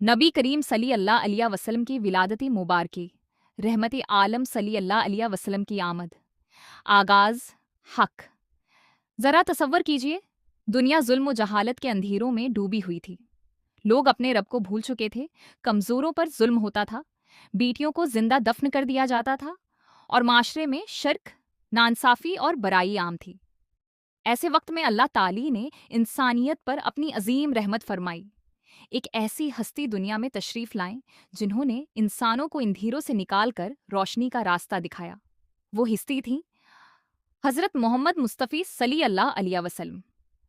नबी करीम सल्लल्लाहु अलैहि वसल्लम की विलादत मुबारकी, रहमत आलम सल्लल्लाहु अलैहि वसल्लम की आमद। आगाज़ हक। ज़रा तसव्वुर कीजिए, दुनिया जुल्म व जहालत के अंधेरों में डूबी हुई थी। लोग अपने रब को भूल चुके थे, कमज़ोरों पर जुल्म होता था, बेटियों को जिंदा दफन कर दिया जाता था और माशरे में शिर्क, नाइंसाफ़ी और बराई आम थी। ऐसे वक्त में अल्लाह ताली ने इंसानियत पर अपनी अजीम रहमत फरमाई। एक ऐसी हस्ती दुनिया में तशरीफ लाएं जिन्होंने इंसानों को अंधेरों से निकाल कर रोशनी का रास्ता दिखाया। वो हस्ती थी हज़रत मोहम्मद मुस्तफ़ी सल्लल्लाहु अलैहि वसल्लम।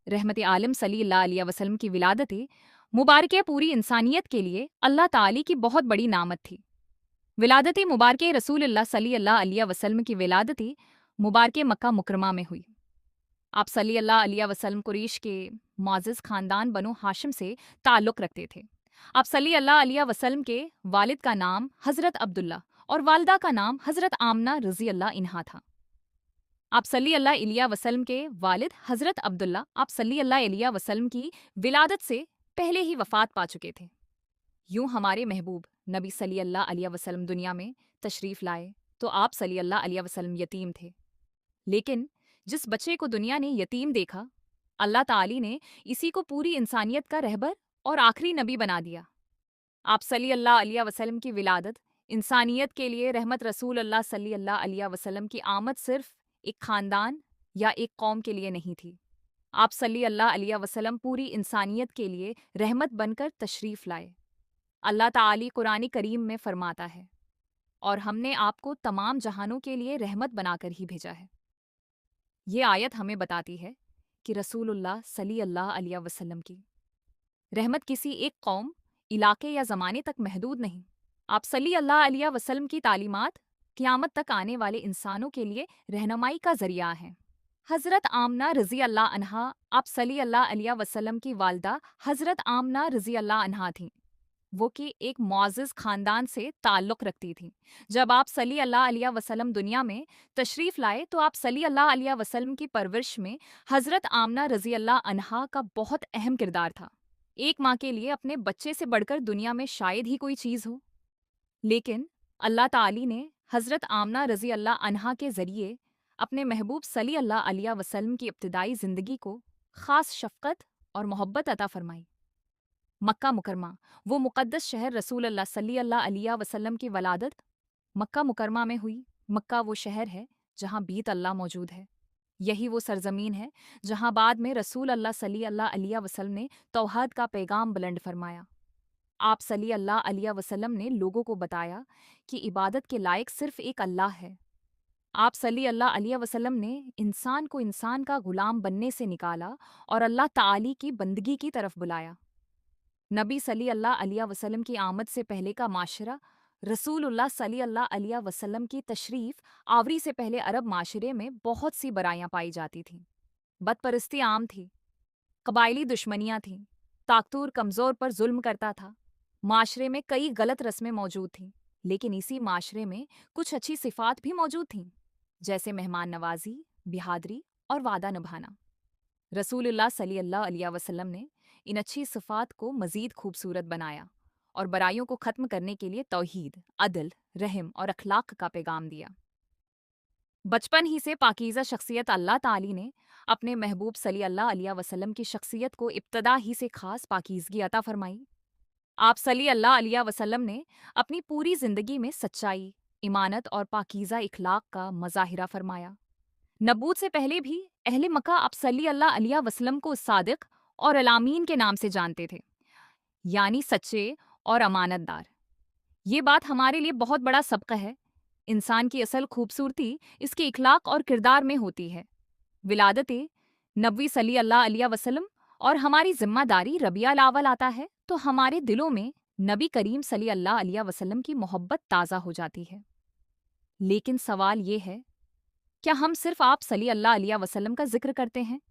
रहमत आलम सल्लल्लाहु अलैहि वसल्लम की विलादत मुबारक पूरी इंसानियत के लिए अल्लाह ताली की बहुत बड़ी नामत थी। विलादत मुबारक रसूलुल्लाह सल्लल्लाहु अलैहि वसल्लम की विलादत मुबारक मक्का मुकरमा में हुई। आप सल्लल्लाहु अलैहि वसल्लम कुरैश के मुअज़्ज़ज़ ख़ानदान बनो हाशिम से ताल्लुक़ रखते थे। आप सल्लल्लाहु अलैहि वसल्लम के वालिद का नाम हज़रत अब्दुल्ला और वालिदा का नाम हज़रत आमना रज़ी अल्लाह इन्हा था। आप सल्लल्लाहु अलैहि वसल्लम के वालिद हज़रत अब्दुल्ला आप सल्लल्लाहु अलैहि वसल्लम की विलादत से पहले ही वफ़ात पा चुके थे। यूं हमारे महबूब नबी सल्लल्लाहु अलैहि वसल्लम दुनिया में तशरीफ़ लाए तो आप सल्लल्लाहु अलैहि वसल्लम यतीम थे। लेकिन जिस बच्चे को दुनिया ने यतीम देखा, अल्लाह ताली ने इसी को पूरी इंसानियत का रहबर और आखिरी नबी बना दिया। आप सल्लल्लाहु अलैहि वसल्लम की विलादत इंसानियत के लिए रहमत रसूल अल्लाह सल्लल्लाहु अलैहि वसल्लम की आमद सिर्फ एक खानदान या एक कौम के लिए नहीं थी। आप सल्लल्लाहु अलैहि वसल्लम पूरी इंसानियत के लिए रहमत बनकर तशरीफ़ लाए। अल्लाह ताली कुरान करीम में फरमाता है, और हमने आपको तमाम जहानों के लिए रहमत बनाकर ही भेजा है। ये आयत हमें बताती है कि रसूलुल्लाह सल्लल्लाहु अलैहि वसल्लम की रहमत किसी एक कौम, इलाके या ज़माने तक महदूद नहीं। आप सल्लल्लाहु अलैहि वसल्लम की तालीमात क़यामत तक आने वाले इंसानों के लिए रहनुमाई का ज़रिया हैं। हज़रत आमना रज़ी अल्लाह अन्हा आप सल्लल्लाहु अलैहि वसल्लम की वालिदा हज़रत आमना रज़ी अल्लाह अन्हा थीं। वो कि एक मुअज़्ज़ज़ ख़ानदान से ताल्लुक़ रखती थीं। जब आप सल्लल्लाहु अलैहि वसल्लम दुनिया में तशरीफ़ लाए तो आप सल्लल्लाहु अलैहि वसल्लम की परवरिश में हज़रत आमना रज़ी अल्लाह अन्हा का बहुत अहम किरदार था। एक माँ के लिए अपने बच्चे से बढ़कर दुनिया में शायद ही कोई चीज़ हो। लेकिन अल्लाह ताली ने हज़रत आमना रज़ी अल्लाह अन्हा के ज़रिए अपने महबूब सल्लल्लाहु अलैहि वसल्लम की इब्तिदाई ज़िंदगी को ख़ास शफ़क़त और मोहब्बत अता फ़रमाई। मक्का मुकरमा, वो मुक़द्दस शहर रसूलुल्लाह सल्लल्लाहु अलैहि वसल्लम की वलादत मक्का मुकरमा में हुई। मक्का वो शहर है जहाँ बीत अल्लाह मौजूद है। यही वो सरजमीन है जहाँ बाद में रसूल अल्लाह सल्लल्लाहु अलैहि वसल्लम ने तौहीद का पैगाम बुलंद फरमाया। आप सल्लल्लाहु अलैहि वसल्लम ने लोगों को बताया कि इबादत के लायक सिर्फ एक अल्लाह है। आप सल्लल्लाहु अलैहि वसल्लम ने इंसान को इंसान का गुलाम बनने से निकाला और अल्लाह ताली की बंदगी की तरफ बुलाया। नबी सल्लल्लाहु अलैहि वसल्लम की आमद से पहले का माशरा, रसूलुल्लाह सल्लल्लाहु अलैहि वसल्लम की तशरीफ़ आवरी से पहले अरब माशरे में बहुत सी बुराइयां पाई जाती थीं। बदपरस्ती आम थी, कबायली दुश्मनियां थीं, ताकतूर कमज़ोर पर जुल्म करता था। माशरे में कई गलत रस्में मौजूद थीं, लेकिन इसी माशरे में कुछ अच्छी सिफ़ात भी मौजूद थीं, जैसे मेहमान नवाजी, बिहादरी और वादा निभाना। रसूलुल्लाह सल्लल्लाहु अलैहि वसल्लम ने इन अच्छी सिफ़ात को मज़ीद खूबसूरत बनाया और बुराइयों को ख़त्म करने के लिए तौहीद, अदल, रहम और अखलाक का पैगाम दिया। बचपन ही से पाकीज़ा शख्सियत अल्लाह ताली ने अपने महबूब सल्लल्लाहु अलैहि वसल्लम की शख्सियत को इब्तदा ही से ख़ास पाकीज़गी अता फ़रमाई। आप सल्लल्लाहु अलैहि वसल्लम ने अपनी पूरी ज़िंदगी में सच्चाई, ईमानत और पाकीज़ा इखलाक का मज़ाहिरा फ़रमाया। नबूत से पहले भी अहले मक्का आप सल्लल्लाहु अलैहि वसल्लम को सादिक और अलामीन के नाम से जानते थे, यानी सच्चे और अमानतदार। ये बात हमारे लिए बहुत बड़ा सबक है। इंसान की असल खूबसूरती इसके इखलाक और किरदार में होती है। विलादत नबी सल्लल्लाहु अलैहि वसल्लम और हमारी जिम्मेदारी रबिया अव्वल आता है तो हमारे दिलों में नबी करीम सल्लल्लाहु अलैहि वसल्लम की मोहब्बत ताज़ा हो जाती है। लेकिन सवाल ये है, क्या हम सिर्फ आप सल्लल्लाहु अलैहि वसल्लम का जिक्र करते हैं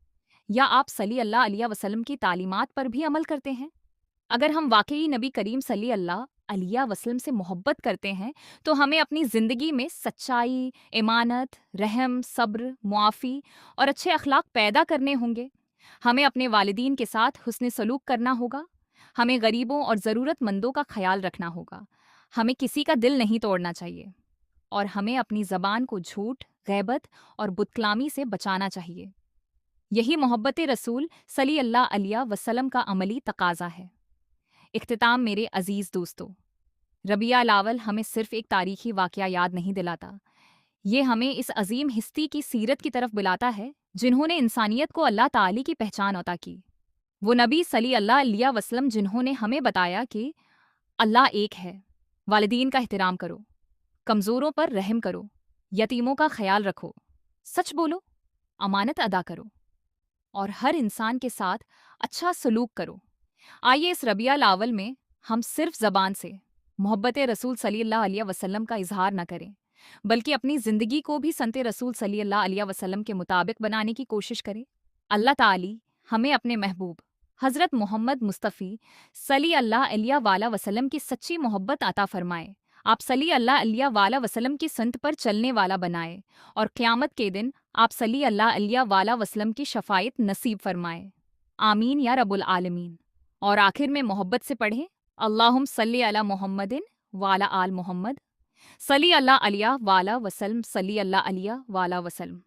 या आप सल्लल्लाहु अलैहि वसल्लम की तालीमात पर भी अमल करते हैं? अगर हम वाकई नबी करीम सल्लल्लाहु अलैहि वसल्लम से मोहब्बत करते हैं तो हमें अपनी ज़िंदगी में सच्चाई, इमानत, रहम, सब्र, मुआफ़ी और अच्छे अखलाक पैदा करने होंगे। हमें अपने वालिदीन के साथ हुस्न सलूक करना होगा। ہمیں غریبوں اور ضرورت مندوں کا خیال رکھنا ہوگا، ہمیں کسی کا دل نہیں توڑنا چاہیے، اور ہمیں اپنی زبان کو جھوٹ، غیبت اور بت کلامی سے بچانا چاہیے۔ یہی محبت رسول صلی اللہ علیہ وسلم کا عملی تقاضا ہے۔ اختتام میرے عزیز دوستو، ربیع الاول ہمیں صرف ایک تاریخی واقعہ یاد نہیں دلاتا، یہ ہمیں اس عظیم ہستی کی سیرت کی طرف بلاتا ہے جنہوں نے انسانیت کو اللہ تعالی کی پہچان عطا کی۔ وہ نبی صلی اللہ علیہ وسلم جنہوں نے ہمیں بتایا کہ اللہ ایک ہے، والدین کا احترام کرو، کمزوروں پر رحم کرو، یتیموں کا خیال رکھو، سچ بولو، امانت ادا کرو، اور ہر انسان کے ساتھ اچھا سلوک کرو۔ آئیے اس ربیع الاول میں ہم صرف زبان سے محبت رسول صلی اللہ علیہ وسلم کا اظہار نہ کریں، بلکہ اپنی زندگی کو بھی سنت رسول صلی اللہ علیہ وسلم کے مطابق بنانے کی کوشش کریں۔ اللہ تعالی ہمیں اپنے محبوب حضرت محمد مصطفی صلی اللہ علیہ وآلہ وسلم کی سچی محبت عطا فرمائے، آپ صلی اللہ علیہ وآلہ وسلم کی سنت پر چلنے والا بنائے، اور قیامت کے دن آپ صلی اللہ علیہ وآلہ وسلم کی شفاعت نصیب فرمائے۔ آمین یا رب العالمین۔ اور آخر میں محبت سے پڑھیں، اللہم صلی علی محمد وعلی آل محمد، صلی اللہ علیہ وآلہ وسلم، صلی اللہ علیہ وآلہ وسلم۔